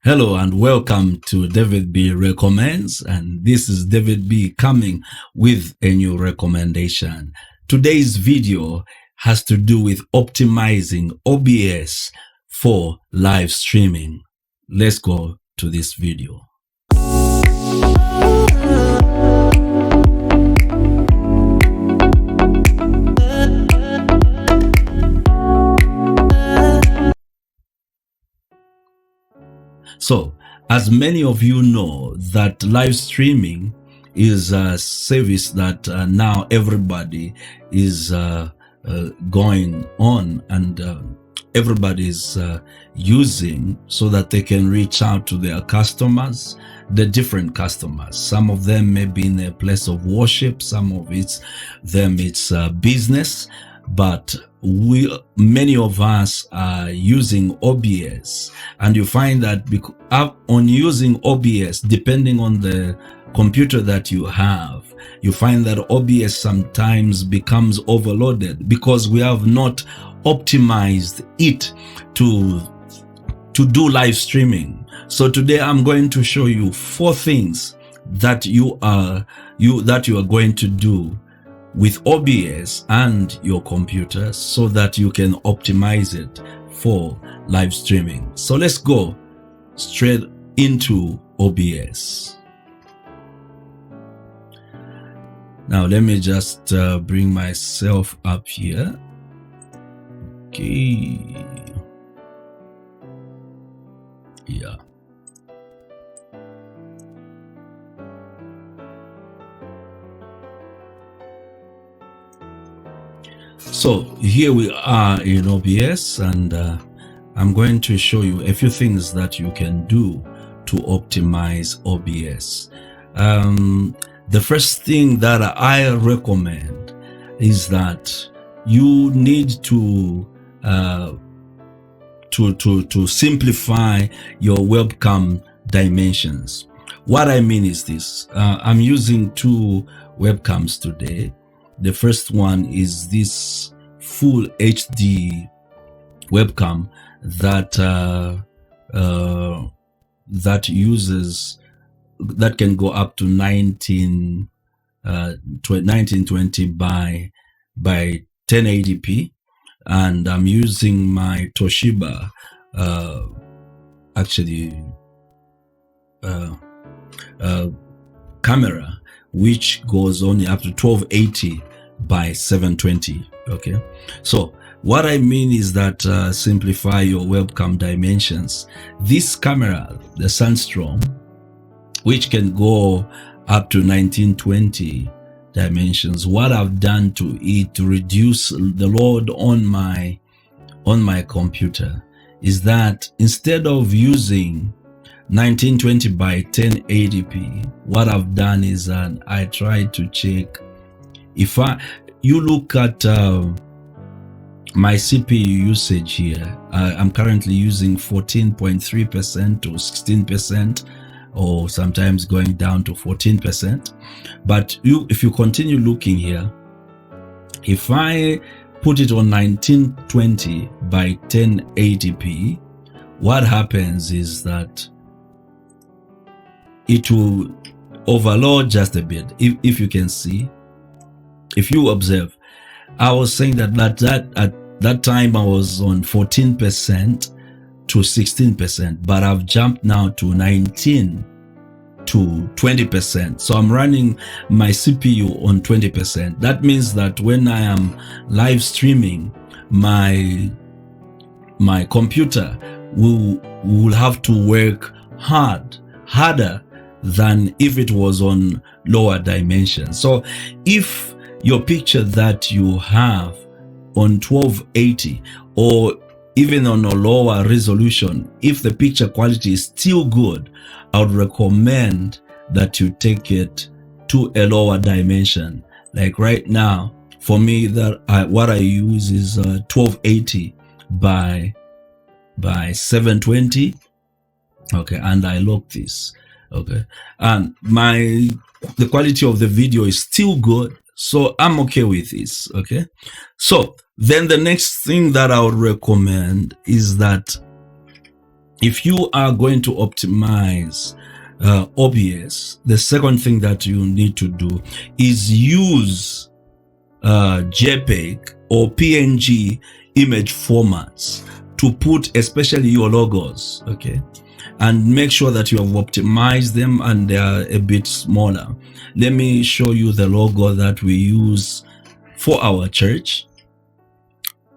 Hello and welcome to David B Recommends, and this is David B coming with a new recommendation. Today's video has to do with optimizing OBS for live streaming. Let's go to this video. So, as many of you know, that live streaming is a service that now everybody is going on and everybody is using so that they can reach out to their customers, the different customers. Some of them may be in a place of worship, some of them it's business, but many of us are using OBS, and you find that on using OBS, depending on the computer that you have, you find that OBS sometimes becomes overloaded because we have not optimized it to do live streaming. So today I'm going to show you 4 things that you are going to do with OBS and your computer so that you can optimize it for live streaming. So let's go straight into OBS. Now let me just bring myself up here. Okay. Yeah. So here we are in OBS, and I'm going to show you a few things that you can do to optimize OBS. The first thing that I recommend is that you need to simplify your webcam dimensions. What I mean is this: I'm using 2 webcams today. The first one is this full HD webcam that can go up to 1920 by 1080p, and I'm using my Toshiba camera, which goes only up to 1280 by 720. Okay, so what I mean is that simplify your webcam dimensions. This camera, the Sunstrom, which can go up to 1920 dimensions, what I've done to it to reduce the load on my computer is that instead of using 1920 by 1080p, what I've done is I tried to check. If you look at my CPU usage here, I'm currently using 14.3% to 16%, or sometimes going down to 14%. But if you continue looking here, if I put it on 1920 by 1080p, what happens is that it will overload just a bit. If you can see, if you observe, I was saying that at that time I was on 14% to 16%, but I've jumped now to 19 to 20%. So I'm running my CPU on 20%. That means that when I am live streaming, my computer will have to work harder than if it was on lower dimensions. So if your picture that you have on 1280 or even on a lower resolution, if the picture quality is still good, I would recommend that you take it to a lower dimension. Like right now, for me, what I use is 1280 by 720. Okay, and I lock this. Okay, and the quality of the video is still good, so I'm okay with this. Okay, so then the next thing that I would recommend is that if you are going to optimize OBS, the second thing that you need to do is use JPEG or PNG image formats to put especially your logos, okay? And make sure that you have optimized them and they are a bit smaller. Let me show you the logo that we use for our church.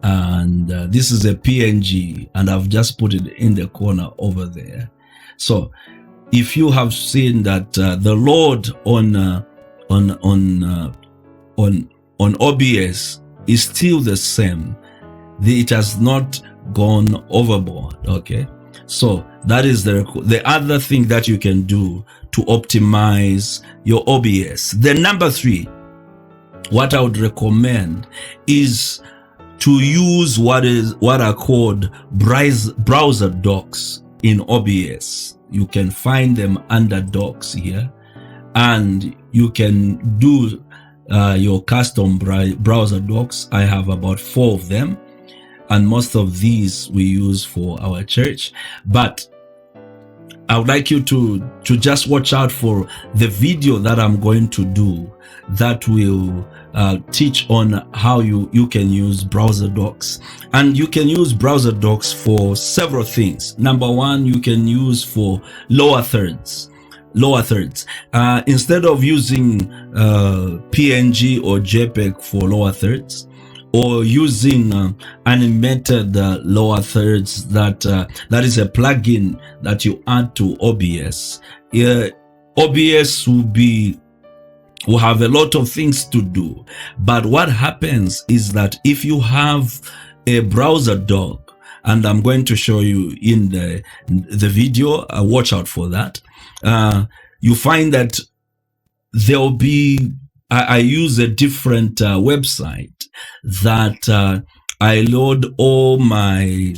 And this is a PNG, and I've just put it in the corner over there. So if you have seen that the load on OBS is still the same, it has not gone overboard, okay? So that is the other thing that you can do to optimize your OBS. The number 3, what I would recommend is to use what are called browser docs in OBS. You can find them under docs here, and you can do your custom browser docs. I have about 4 of them, and most of these we use for our church. But I would like you to just watch out for the video that I'm going to do that will teach on how you can use browser docs. And you can use browser docs for several things. Number 1, you can use for lower thirds. Instead of using PNG or JPEG for lower thirds, or using animated lower thirds, that is a plugin that you add to OBS. OBS will have a lot of things to do, but what happens is that if you have a browser doc, and I'm going to show you in the video, watch out for that, you find that there'll be, I use a different website that I load all my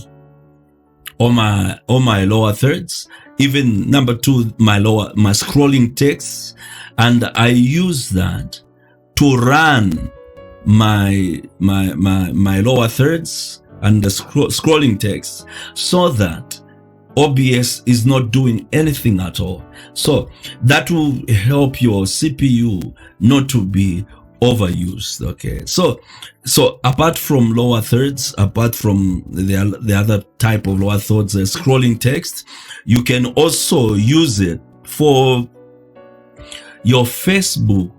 lower thirds, even number 2, my scrolling text, and I use that to run my lower thirds and the scrolling text, so that OBS is not doing anything at all. So that will help your CPU not to be overused, okay? So apart from lower thirds, apart from the other type of lower thirds, the scrolling text, you can also use it for your Facebook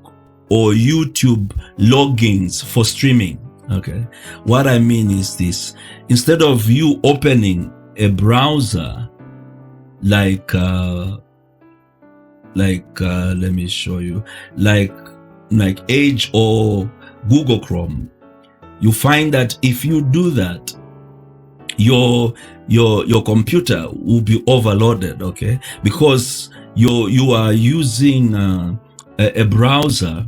or YouTube logins for streaming, okay? What I mean is this: instead of you opening a browser like let me show you, like Edge or Google Chrome, you find that if you do that, your computer will be overloaded, okay? Because you are using a browser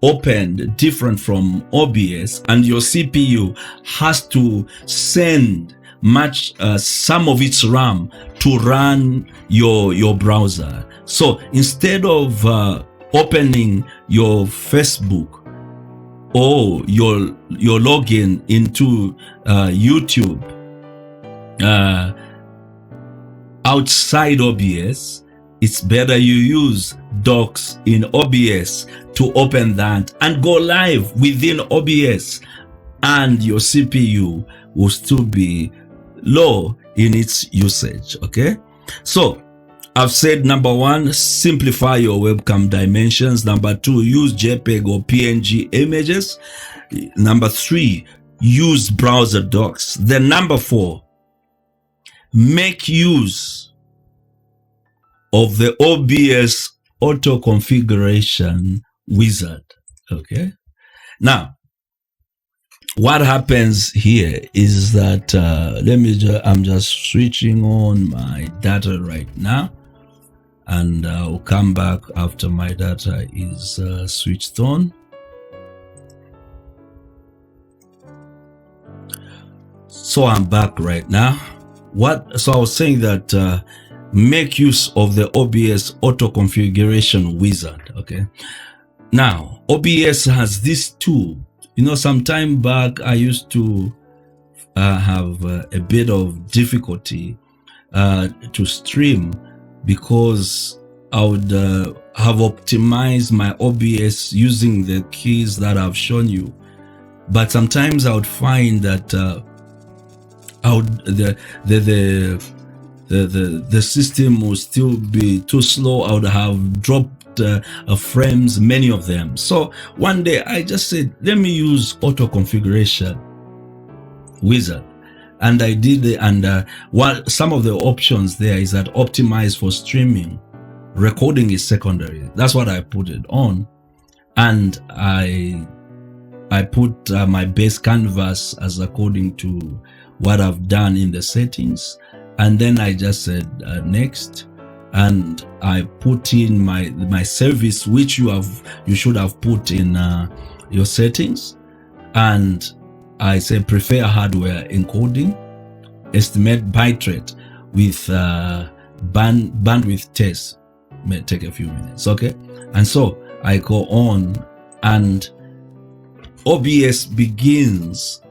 opened different from OBS, and your CPU has to send some of its RAM to run your browser. So instead of opening your Facebook or your login into YouTube outside OBS, it's better you use docs in OBS to open that and go live within OBS, and your CPU will still be low in its usage, okay? So I've said, number 1, simplify your webcam dimensions. Number 2, use JPEG or PNG images. Number 3, use browser docs. Then number 4, make use of the OBS auto configuration wizard, okay? Now, what happens here is that I'm just switching on my data right now, and I'll come back after my data is switched on. So I'm back right now. So I was saying that make use of the OBS auto configuration wizard, okay? Now, OBS has this tool. You know, some time back I used to have a bit of difficulty to stream, because I would have optimized my OBS using the keys that I've shown you. But sometimes I would find that the system will still be too slow. I would have dropped frames, many of them. So one day I just said, let me use auto configuration wizard, and I did it. And some of the options there is that optimize for streaming, recording is secondary. That's what I put it on, and I put my base canvas as according to what I've done in the settings, and then I just said next, and I put in my service, which you should have put in your settings, and I say prefer hardware encoding, estimate bitrate with bandwidth test. May take a few minutes, okay? And so I go on, and OBS begins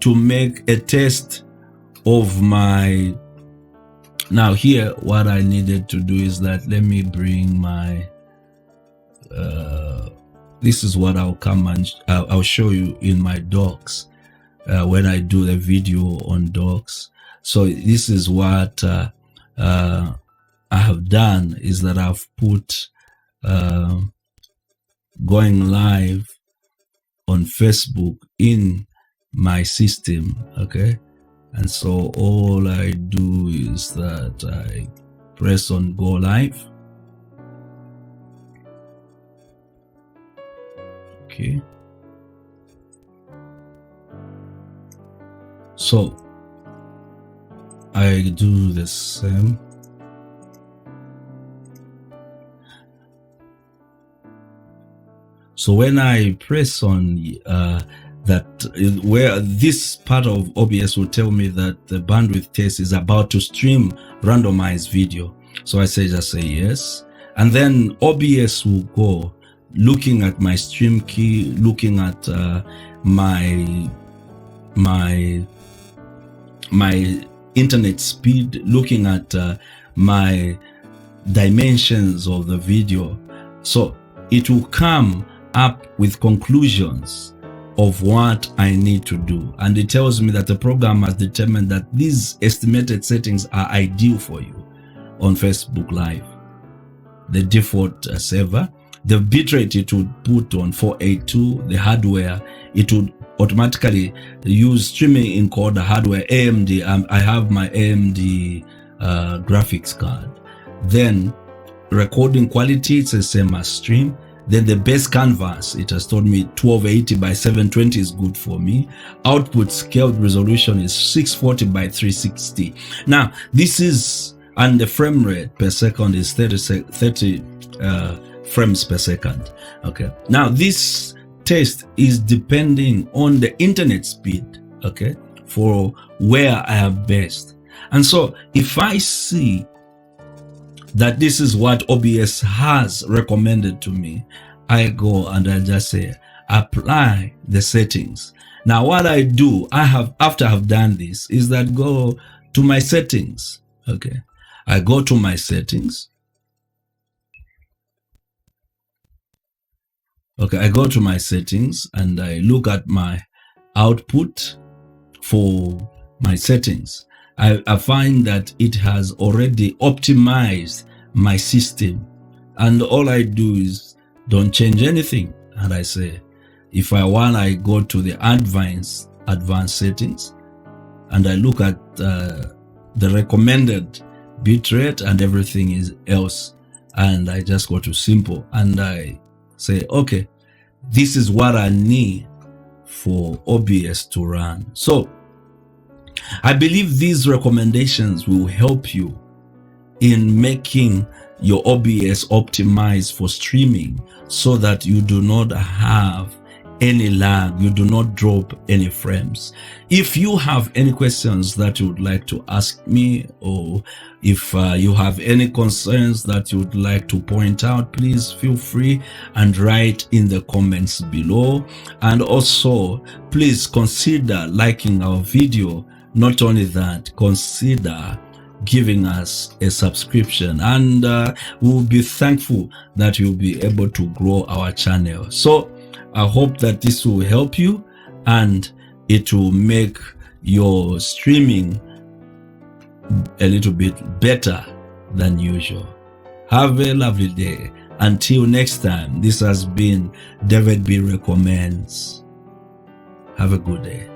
to make a test of my. Now here, what I needed to do is that let me bring my. This is what I'll come and I'll show you in my docs when I do the video on docs. So this is what I have done, is that I've put going live on Facebook in my system, okay? And so all I do is that I press on go live. Okay. So I do the same. So when I press on that, where this part of OBS will tell me that the bandwidth test is about to stream randomized video. So I just say yes. And then OBS will go looking at my stream key, looking at my internet speed, looking at my dimensions of the video. So it will come up with conclusions of what I need to do, and it tells me that the program has determined that these estimated settings are ideal for you on Facebook Live. The default server, the bitrate it would put on 482, the hardware it would automatically use streaming encoder hardware AMD. I have my AMD graphics card. Then recording quality, it's the same as stream. Then the base canvas, it has told me 1280 by 720 is good for me. Output scaled resolution is 640 by 360. Now this is, and the frame rate per second is 30 frames per second. Okay. Now this test is depending on the internet speed, okay, for where I am based. And so if I see that this is what OBS has recommended to me, I go and I just say apply the settings. Now what I do, after I've done this, is that go to my settings. Okay, I go to my settings. Okay, I go to my settings and I look at my output for my settings. I find that it has already optimized my system, and all I do is don't change anything. And I say, if I want, I go to the advanced settings and I look at the recommended bitrate and everything else, and I just go to simple and I say, okay, this is what I need for OBS to run. So I believe these recommendations will help you in making your OBS optimized for streaming, so that you do not have any lag, you do not drop any frames. If you have any questions that you would like to ask me, or if you have any concerns that you would like to point out, please feel free and write in the comments below. And also please consider liking our video. Not only that, consider giving us a subscription, and we'll be thankful that you'll be able to grow our channel. So I hope that this will help you and it will make your streaming a little bit better than usual. Have a lovely day. Until next time, this has been David B Recommends. Have a good day.